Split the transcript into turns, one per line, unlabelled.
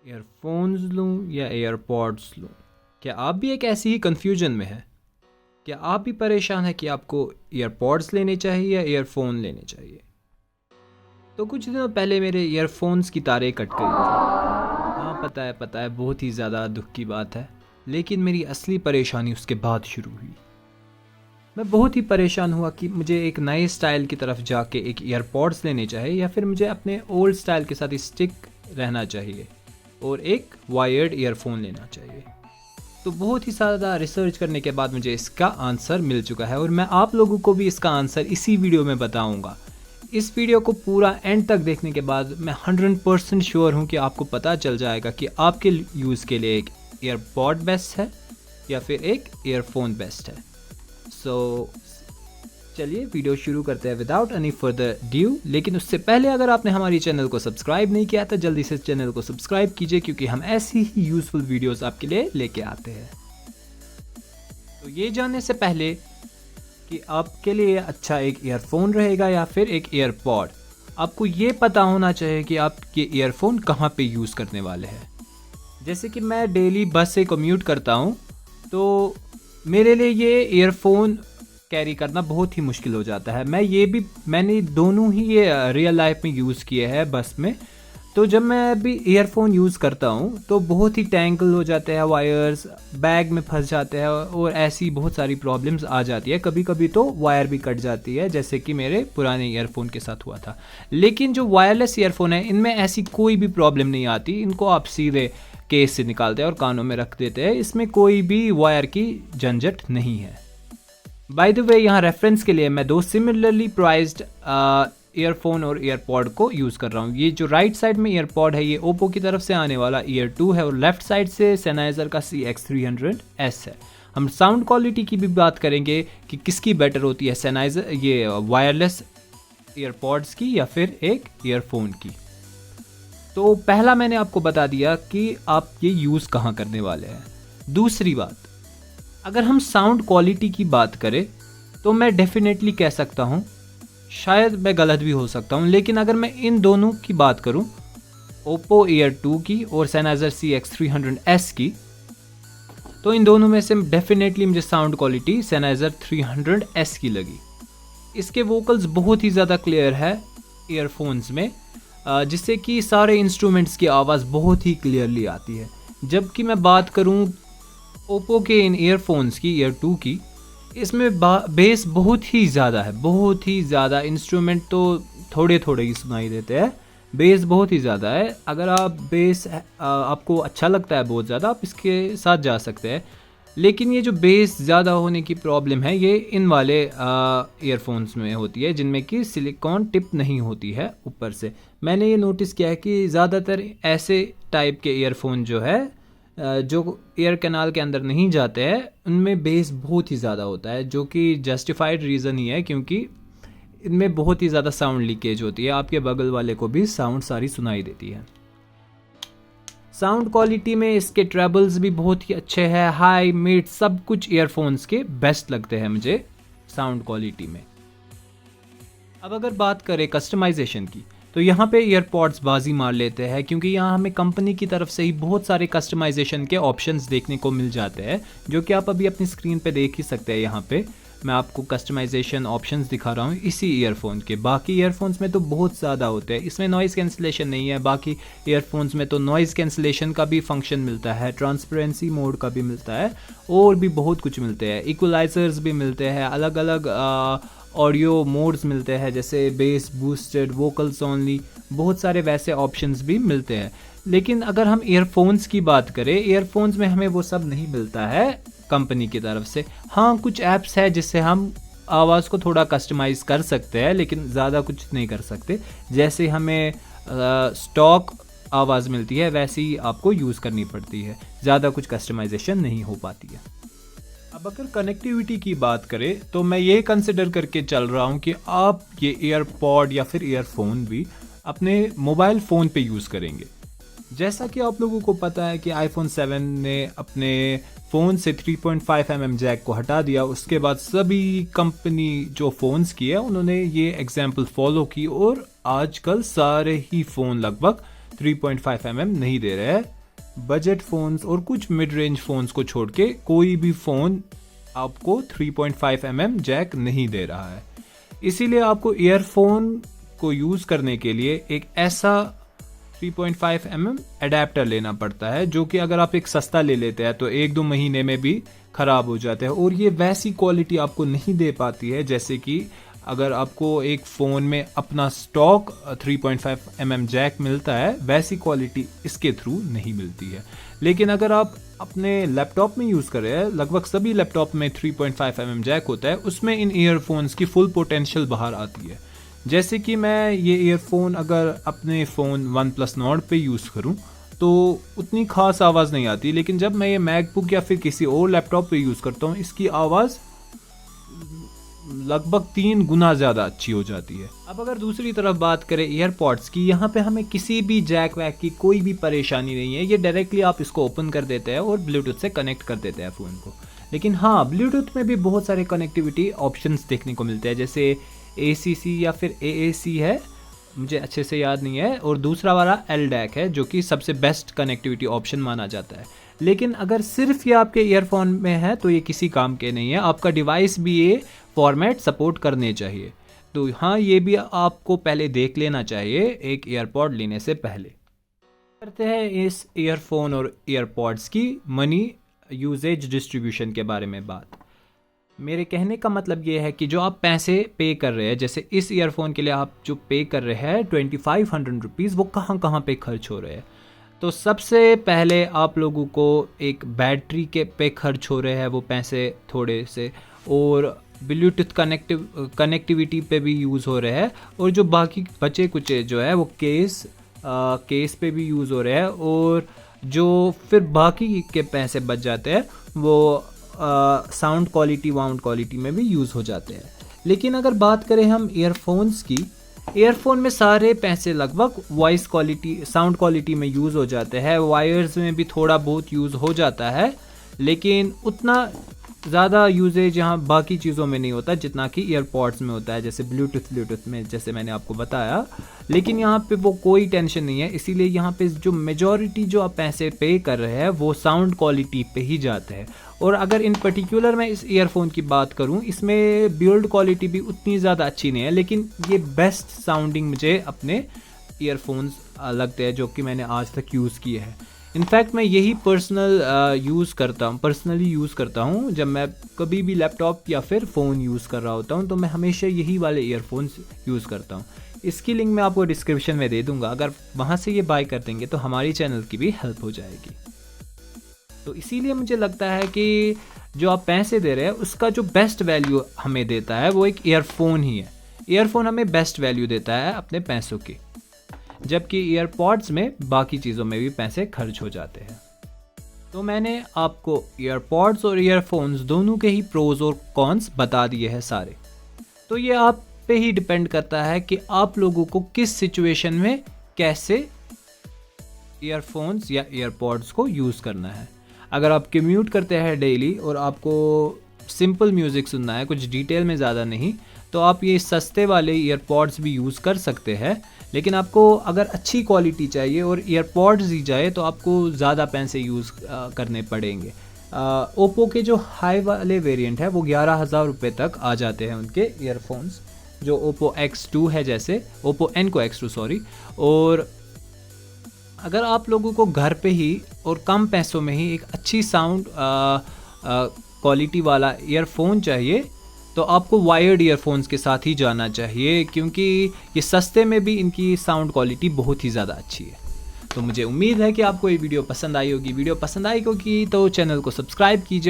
Earphones लूँ या AirPods लूँ? क्या आप भी एक ऐसी ही कन्फ्यूजन में हैं? क्या आप भी परेशान हैं कि आपको ईयरपॉड्स लेने चाहिए या ईयरफोन लेने चाहिए? तो कुछ दिनों पहले मेरे ईयरफोन्स की तारें कट गई थी। हाँ, पता है, बहुत ही ज़्यादा दुख की बात है। लेकिन मेरी असली परेशानी उसके बाद शुरू हुई। मैं बहुत ही परेशान हुआ कि मुझे एक नए स्टाइल की तरफ जाके एक ईयरपॉड्स लेने चाहिए या फिर मुझे अपने ओल्ड स्टाइल के साथ स्टिक रहना चाहिए और एक वायर्ड ईयरफोन लेना चाहिए। तो बहुत ही ज़्यादा रिसर्च करने के बाद मुझे इसका आंसर मिल चुका है और मैं आप लोगों को भी इसका आंसर इसी वीडियो में बताऊंगा। इस वीडियो को पूरा एंड तक देखने के बाद मैं 100% श्योर हूँ कि आपको पता चल जाएगा कि आपके यूज़ के लिए एक ईयरपॉड बेस्ट है या फिर एक ईयरफोन बेस्ट है। सो चलिए वीडियो शुरू करते हैं विदाउट एनी फर्दर ड्यू। लेकिन उससे पहले अगर आपने हमारी चैनल को सब्सक्राइब नहीं किया तो जल्दी से चैनल को सब्सक्राइब कीजिए, क्योंकि हम ऐसी ही यूज़फुल वीडियोस आपके लिए लेके आते हैं। तो ये जानने से पहले कि आपके लिए अच्छा एक ईयरफोन रहेगा या फिर एक ईयरपॉड, आपको ये पता होना चाहिए कि आप ये ईयरफोन कहाँ पे यूज़ करने वाले हैं। जैसे कि मैं डेली बस से कम्यूट करता हूँ, तो मेरे लिए ये ईयरफोन कैरी करना बहुत ही मुश्किल हो जाता है। मैंने दोनों ही ये रियल लाइफ में यूज़ किए हैं बस में। तो जब मैं अभी ईयरफोन यूज़ करता हूँ तो बहुत ही टैंगल हो जाते हैं, वायर्स बैग में फंस जाते हैं और ऐसी बहुत सारी प्रॉब्लम्स आ जाती है। कभी कभी तो वायर भी कट जाती है, जैसे कि मेरे पुराने ईयरफोन के साथ हुआ था। लेकिन जो वायरलेस ईयरफोन है इनमें ऐसी कोई भी प्रॉब्लम नहीं आती। इनको आप सीधे केस से निकालते हैं और कानों में रख देते हैं। इसमें कोई भी वायर की झंझट नहीं है। बाय द वे, यहाँ रेफरेंस के लिए मैं दो सिमिलरली प्राइस्ड ईयरफोन और ईयरपॉड को यूज़ कर रहा हूँ। ये जो राइट साइड में ईयरपॉड है ये ओप्पो की तरफ से आने वाला ईयर 2 है और लेफ्ट साइड से सेनाइजर का CX300S है। हम साउंड क्वालिटी की भी बात करेंगे कि किसकी बेटर होती है, सेनाइजर ये वायरलेस ईयरपॉड्स की या फिर एक ईयरफोन की। तो पहला मैंने आपको बता दिया कि आप ये यूज़ कहाँ करने वाले हैं। दूसरी बात, अगर हम साउंड क्वालिटी की बात करें तो मैं डेफिनेटली कह सकता हूँ, शायद मैं गलत भी हो सकता हूँ, लेकिन अगर मैं इन दोनों की बात करूँ, ओप्पो ईयर 2 की और सेनाइजर CX300S की, तो इन दोनों में से डेफिनेटली मुझे साउंड क्वालिटी सेनाइजर 300S की लगी। इसके वोकल्स बहुत ही ज़्यादा क्लियर है ईयरफोन्स में, जिससे कि सारे इंस्ट्रूमेंट्स की आवाज़ बहुत ही क्लियरली आती है। जबकि मैं बात करूँ ओप्पो के इन ईयरफोन्स की, ईयर 2 की, इसमें बेस बहुत ही ज़्यादा है, बहुत ही ज़्यादा। इंस्ट्रूमेंट तो थोड़े थोड़े ही सुनाई देते हैं, बेस बहुत ही ज़्यादा है। अगर आप बेस आपको अच्छा लगता है बहुत ज़्यादा, आप इसके साथ जा सकते हैं। लेकिन ये जो बेस ज़्यादा होने की प्रॉब्लम है ये इन वाले ईयरफोन्स में होती है जिनमें कि सिलिकॉन टिप नहीं होती है ऊपर से। मैंने ये नोटिस किया है कि ज़्यादातर ऐसे टाइप के ईयरफोन जो है जो एयर कैनाल के अंदर नहीं जाते हैं, उनमें बेस बहुत ही ज़्यादा होता है, जो कि जस्टिफाइड रीज़न ही है, क्योंकि इनमें बहुत ही ज़्यादा साउंड लीकेज होती है। आपके बगल वाले को भी साउंड सारी सुनाई देती है। साउंड क्वालिटी में इसके ट्रेबल्स भी बहुत ही अच्छे हैं, हाई मिड सब कुछ ईयरफोन्स के बेस्ट लगते हैं मुझे साउंड क्वालिटी में। अब अगर बात करें कस्टमाइजेशन की, तो यहाँ पे ईयरपॉड्स बाजी मार लेते हैं, क्योंकि यहाँ हमें कंपनी की तरफ से ही बहुत सारे कस्टमाइजेशन के ऑप्शंस देखने को मिल जाते हैं, जो कि आप अभी अपनी स्क्रीन पे देख ही सकते हैं। यहाँ पे मैं आपको कस्टमाइजेशन ऑप्शंस दिखा रहा हूँ इसी ईयरफोन के। बाकी ईयरफोन्स में तो बहुत ज़्यादा होते हैं, इसमें नॉइज़ कैंसिलेशन नहीं है। बाकी ईयरफोन्स में तो नॉइज़ कैंसिलेशन का भी फंक्शन मिलता है, ट्रांसपेरेंसी मोड का भी मिलता है और भी बहुत कुछ मिलते हैं। इक्वलाइजर्स भी मिलते हैं, अलग अलग ऑडियो मोड्स मिलते हैं, जैसे बेस, बूस्टेड, वोकल्स ओनली, बहुत सारे वैसे ऑप्शंस भी मिलते हैं। लेकिन अगर हम ईयरफोन्स की बात करें, ईयरफोन्स में हमें वो सब नहीं मिलता है कंपनी की तरफ से। हाँ, कुछ ऐप्स है जिससे हम आवाज़ को थोड़ा कस्टमाइज़ कर सकते हैं, लेकिन ज़्यादा कुछ नहीं कर सकते। जैसे हमें स्टॉक आवाज़ मिलती है वैसे ही आपको यूज़ करनी पड़ती है, ज़्यादा कुछ कस्टमाइजेशन नहीं हो पाती है। अब अगर कनेक्टिविटी की बात करें तो मैं ये कंसिडर करके चल रहा हूँ कि आप ये ईयरपॉड या फिर ईयरफोन भी अपने मोबाइल फ़ोन पे यूज़ करेंगे। जैसा कि आप लोगों को पता है कि iPhone 7 ने अपने फ़ोन से 3.5 mm जैक को हटा दिया, उसके बाद सभी कंपनी जो फ़ोन्स की है उन्होंने ये एग्जाम्पल फॉलो की और आजकल सारे ही फ़ोन लगभग 3.5 mm नहीं दे रहा है। बजट फ़ोन्स और कुछ मिड रेंज फ़ोन्स को छोड़ के कोई भी फ़ोन आपको 3.5 mm जैक नहीं दे रहा है। इसीलिए आपको ईयरफोन को यूज़ करने के लिए एक ऐसा 3.5 mm अडेप्टर लेना पड़ता है, जो कि अगर आप एक सस्ता ले लेते हैं तो 1-2 महीने में भी ख़राब हो जाता है, और ये वैसी क्वालिटी आपको नहीं दे पाती है जैसे कि अगर आपको एक फ़ोन में अपना स्टॉक 3.5 mm जैक मिलता है, वैसी क्वालिटी इसके थ्रू नहीं मिलती है। लेकिन अगर आप अपने लैपटॉप में यूज़ कर रहे हैं, लगभग सभी लैपटॉप में 3.5 mm जैक होता है, उसमें इन ईयरफोन्स की फुल पोटेंशियल बाहर आती है। जैसे कि मैं ये ईयरफोन अगर अपने फ़ोन OnePlus Nord पे यूज़ करूं तो उतनी ख़ास आवाज़ नहीं आती, लेकिन जब मैं ये मैकबुक या फिर किसी और लैपटॉप पे यूज़ करता हूँ, इसकी आवाज़ लगभग 3 गुना ज़्यादा अच्छी हो जाती है। अब अगर दूसरी तरफ बात करें ईयरपॉड्स की, यहाँ पे हमें किसी भी जैक वैक की कोई भी परेशानी नहीं है। ये डायरेक्टली आप इसको ओपन कर देते हैं और ब्लूटूथ से कनेक्ट कर देते हैं फ़ोन को। लेकिन हाँ, ब्लूटूथ में भी बहुत सारे कनेक्टिविटी ऑप्शंस देखने को मिलते हैं, जैसे ACC या फिर AAC है, मुझे अच्छे से याद नहीं है, और दूसरा वाला LDAC है, जो कि सबसे बेस्ट कनेक्टिविटी ऑप्शन माना जाता है। लेकिन अगर सिर्फ ये आपके ईयरफोन में है तो ये किसी काम के नहीं है, आपका डिवाइस भी ये फॉर्मेट सपोर्ट करने चाहिए। तो हाँ, ये भी आपको पहले देख लेना चाहिए एक ईयरपॉड लेने से पहले। करते हैं इस ईयरफोन और ईयरपॉड्स की मनी यूजेज डिस्ट्रीब्यूशन के बारे में बात। मेरे कहने का मतलब ये है कि जो आप पैसे पे कर रहे हैं, जैसे इस ईयरफोन के लिए आप जो पे कर रहे हैं 2500 रुपीज़, वो कहाँ कहाँ पे खर्च हो रहे हैं। तो सबसे पहले आप लोगों को एक बैटरी के पे खर्च हो रहे हैं वो पैसे थोड़े से, और ब्लूटूथ कनेक्टिविटी पे भी यूज़ हो रहे हैं, और जो बाकी बचे कुचे जो है वो केस पे भी यूज़ हो रहे हैं, और जो फिर बाकी के पैसे बच जाते हैं वो साउंड क्वालिटी में भी यूज़ हो जाते हैं। लेकिन अगर बात करें हम ईयरफोन्स की, ईयरफोन में सारे पैसे लगभग वॉइस क्वालिटी, साउंड क्वालिटी में यूज़ हो जाते हैं। वायर्स में भी थोड़ा बहुत यूज़ हो जाता है, लेकिन उतना ज़्यादा यूजेज यहाँ बाकी चीज़ों में नहीं होता जितना कि ईयरपॉड्स में होता है, जैसे ब्लूटूथ में, जैसे मैंने आपको बताया। लेकिन यहाँ पे वो कोई टेंशन नहीं है, इसीलिए यहाँ पे जो मेजॉरिटी जो आप पैसे पे कर रहे हैं वो साउंड क्वालिटी पे ही जाते हैं। और अगर इन पर्टिकुलर मैं इस ईयरफोन की बात करूँ, इसमें बिल्ड क्वालिटी भी उतनी ज़्यादा अच्छी नहीं है, लेकिन ये बेस्ट साउंडिंग मुझे अपने ईयरफोन्स लगते हैं जो कि मैंने आज तक यूज़ किए हैं। इनफैक्ट मैं यही पर्सनली यूज़ करता हूँ। जब मैं कभी भी लैपटॉप या फिर फ़ोन यूज़ कर रहा होता हूँ तो मैं हमेशा यही वाले ईयरफोन्स यूज़ करता हूँ। इसकी लिंक मैं आपको डिस्क्रिप्शन में दे दूँगा, अगर वहाँ से ये बाय कर देंगे तो हमारी चैनल की भी हेल्प हो जाएगी। तो इसीलिए मुझे लगता है कि जो आप पैसे दे रहे हैं उसका जो बेस्ट वैल्यू हमें देता है वो एक ईयरफोन ही है। ईयरफोन हमें बेस्ट वैल्यू देता है अपने पैसों की, जबकि ईयरपॉड्स में बाकी चीज़ों में भी पैसे खर्च हो जाते हैं। तो मैंने आपको ईयरपॉड्स और ईयरफोन्स दोनों के ही प्रोज और कॉन्स बता दिए हैं सारे। तो ये आप पे ही डिपेंड करता है कि आप लोगों को किस सिचुएशन में कैसे ईयरफोन्स या ईयरपॉड्स को यूज़ करना है। अगर आप कम्यूट करते हैं डेली और आपको सिंपल म्यूज़िक सुनना है, कुछ डिटेल में ज़्यादा नहीं, तो आप ये सस्ते वाले ईयरपॉड्स भी यूज़ कर सकते हैं। लेकिन आपको अगर अच्छी क्वालिटी चाहिए और ईयरपॉड्स ही जाए तो आपको ज़्यादा पैसे यूज़ करने पड़ेंगे। ओप्पो के जो हाई वाले वेरिएंट है वो 11,000 रुपये तक आ जाते हैं उनके ईयरफोन्स, जो ओप्पो X2 है, जैसे ओप्पो Enco X2 सॉरी। और अगर आप लोगों को घर पे ही और कम पैसों में ही एक अच्छी साउंड क्वालिटी वाला ईयरफोन चाहिए तो आपको वायर्ड ईयरफोन्स के साथ ही जाना चाहिए, क्योंकि ये सस्ते में भी इनकी साउंड क्वालिटी बहुत ही ज़्यादा अच्छी है। तो मुझे उम्मीद है कि आपको ये वीडियो पसंद आई होगी। वीडियो पसंद आई होगी तो चैनल को सब्सक्राइब कीजिए